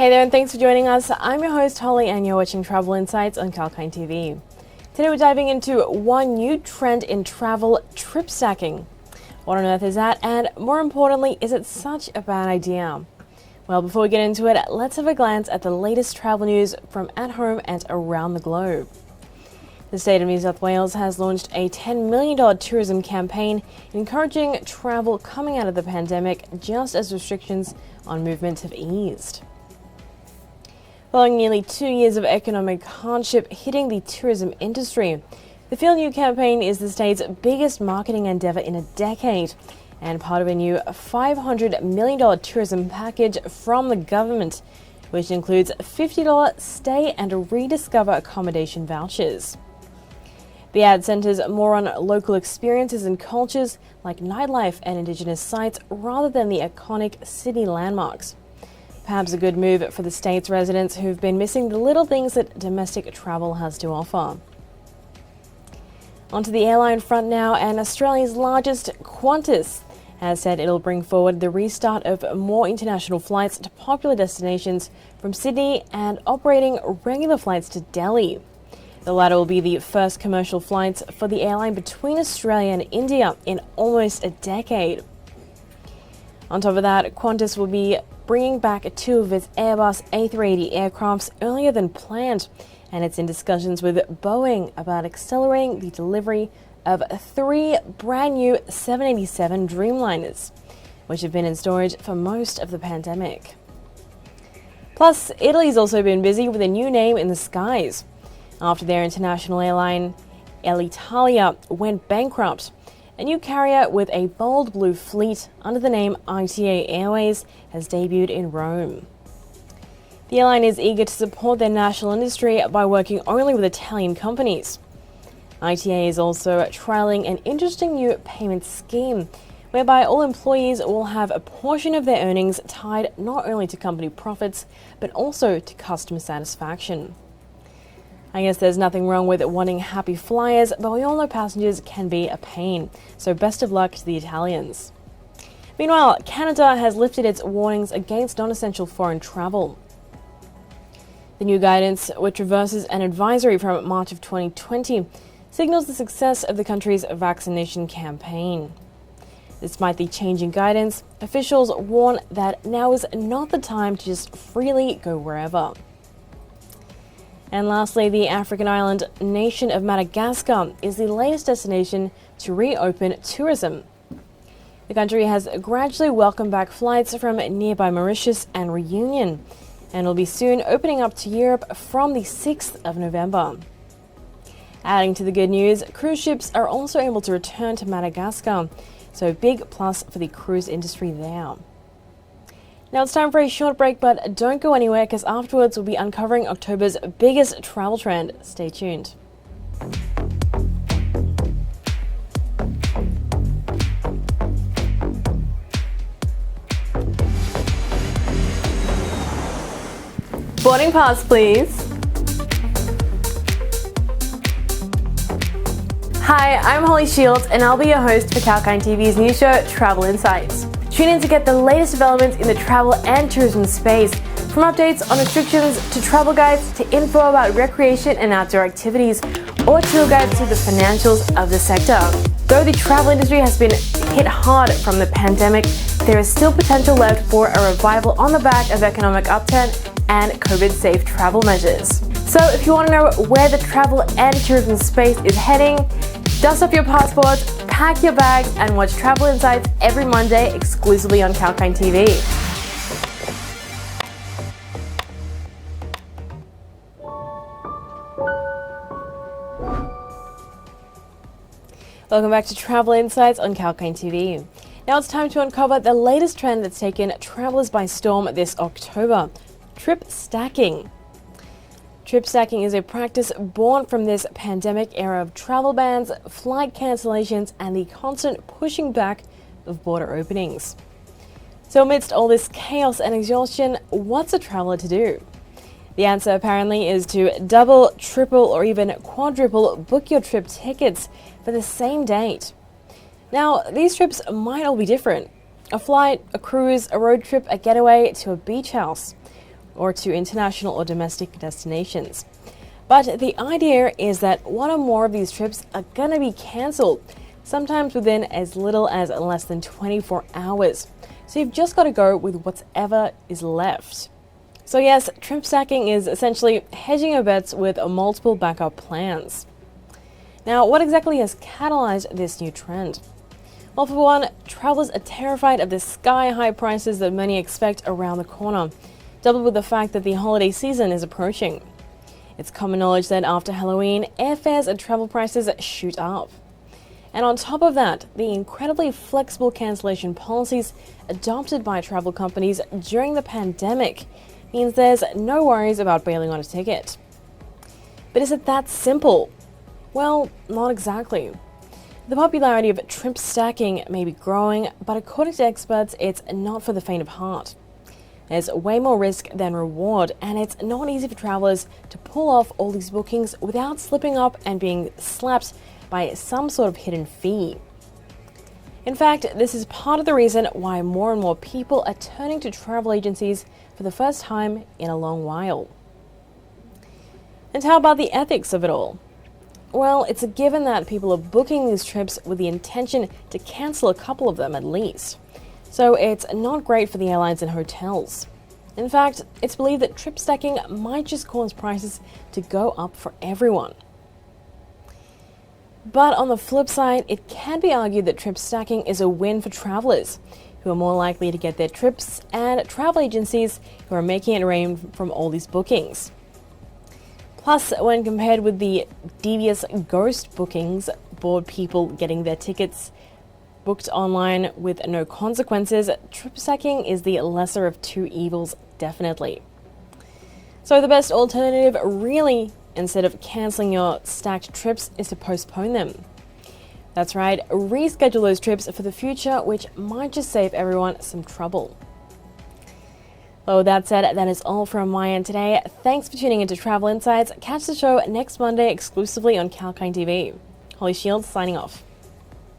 Hey there, and thanks for joining us. I'm your host Holly, and you're watching Travel Insights on Kalkine TV. Today we're diving into one new trend in travel: trip stacking. What on earth is that, and more importantly, is it such a bad idea? Well, before we get into it, let's have a glance at the latest travel news from at home and around the globe. The state of New South Wales has launched a $10 million tourism campaign encouraging travel coming out of the pandemic, just as restrictions on movement have eased. Following nearly 2 years of economic hardship hitting the tourism industry, the Feel New campaign is the state's biggest marketing endeavour in a decade and part of a new $500 million tourism package from the government, which includes $50 stay and rediscover accommodation vouchers. The ad centres more on local experiences and cultures like nightlife and Indigenous sites rather than the iconic city landmarks. Perhaps a good move for the state's residents who've been missing the little things that domestic travel has to offer. Onto the airline front now, and Australia's largest, Qantas, has said it'll bring forward the restart of more international flights to popular destinations from Sydney and operating regular flights to Delhi. The latter will be the first commercial flights for the airline between Australia and India in almost a decade. On top of that, Qantas will be bringing back two of its Airbus A380 aircrafts earlier than planned, and it's in discussions with Boeing about accelerating the delivery of 3 brand new 787 Dreamliners, which have been in storage for most of the pandemic. Plus, Italy's also been busy with a new name in the skies. After their international airline, Alitalia, went bankrupt, a new carrier with a bold blue fleet under the name ITA Airways has debuted in Rome. The airline is eager to support their national industry by working only with Italian companies. ITA is also trialling an interesting new payment scheme whereby all employees will have a portion of their earnings tied not only to company profits but also to customer satisfaction. I guess there's nothing wrong with wanting happy flyers, but we all know passengers can be a pain, so best of luck to the Italians. Meanwhile, Canada has lifted its warnings against non-essential foreign travel. The new guidance, which reverses an advisory from March of 2020, signals the success of the country's vaccination campaign. Despite the changing guidance, officials warn that now is not the time to just freely go wherever. And lastly, the African island nation of Madagascar is the latest destination to reopen tourism. The country has gradually welcomed back flights from nearby Mauritius and Reunion, and will be soon opening up to Europe from the 6th of November. Adding to the good news, cruise ships are also able to return to Madagascar, so a big plus for the cruise industry there. Now it's time for a short break, but don't go anywhere because afterwards we'll be uncovering October's biggest travel trend. Stay tuned. Boarding pass, please. Hi, I'm Holly Shields, and I'll be your host for Kalkine TV's new show, Travel Insights. Tune in to get the latest developments in the travel and tourism space, from updates on restrictions to travel guides to info about recreation and outdoor activities, or tour guides to the financials of the sector. Though the travel industry has been hit hard from the pandemic, there is still potential left for a revival on the back of economic upturn and COVID-safe travel measures. So if you want to know where the travel and tourism space is heading, dust off your passports, pack your bags, and watch Travel Insights every Monday exclusively on Kalkine TV. Welcome back to Travel Insights on Kalkine TV. Now it's time to uncover the latest trend that's taken travelers by storm this October: trip stacking. Trip stacking is a practice born from this pandemic era of travel bans, flight cancellations, and the constant pushing back of border openings. So amidst all this chaos and exhaustion, what's a traveler to do? The answer apparently is to double, triple, or even quadruple book your trip tickets for the same date. Now, these trips might all be different. A flight, a cruise, a road trip, a getaway to a beach house. or to international or domestic destinations. But the idea is that one or more of these trips are going to be cancelled, sometimes within as little as less than 24 hours. So you've just got to go with whatever is left. So yes, trip stacking is essentially hedging your bets with multiple backup plans. Now, what exactly has catalyzed this new trend? Well, for one, travelers are terrified of the sky-high prices that many expect around the corner, doubled with the fact that the holiday season is approaching. It's common knowledge that after Halloween, airfares and travel prices shoot up. And on top of that, the incredibly flexible cancellation policies adopted by travel companies during the pandemic means there's no worries about bailing on a ticket. But is it that simple? Well, not exactly. The popularity of trip stacking may be growing, but according to experts, it's not for the faint of heart. There's way more risk than reward, and it's not easy for travelers to pull off all these bookings without slipping up and being slapped by some sort of hidden fee. In fact, this is part of the reason why more and more people are turning to travel agencies for the first time in a long while. And how about the ethics of it all? Well, it's a given that people are booking these trips with the intention to cancel a couple of them at least. So it's not great for the airlines and hotels. In fact, it's believed that trip stacking might just cause prices to go up for everyone. But on the flip side, it can be argued that trip stacking is a win for travelers, who are more likely to get their trips, and travel agencies who are making it rain from all these bookings. Plus, when compared with the devious ghost bookings, bored people getting their tickets booked online with no consequences, trip stacking is the lesser of two evils, definitely. So the best alternative, really, instead of cancelling your stacked trips, is to postpone them. That's right, reschedule those trips for the future, which might just save everyone some trouble. Well, that said, that is all from my end today. Thanks for tuning into Travel Insights. Catch the show next Monday exclusively on Kalkine TV. Holly Shields signing off.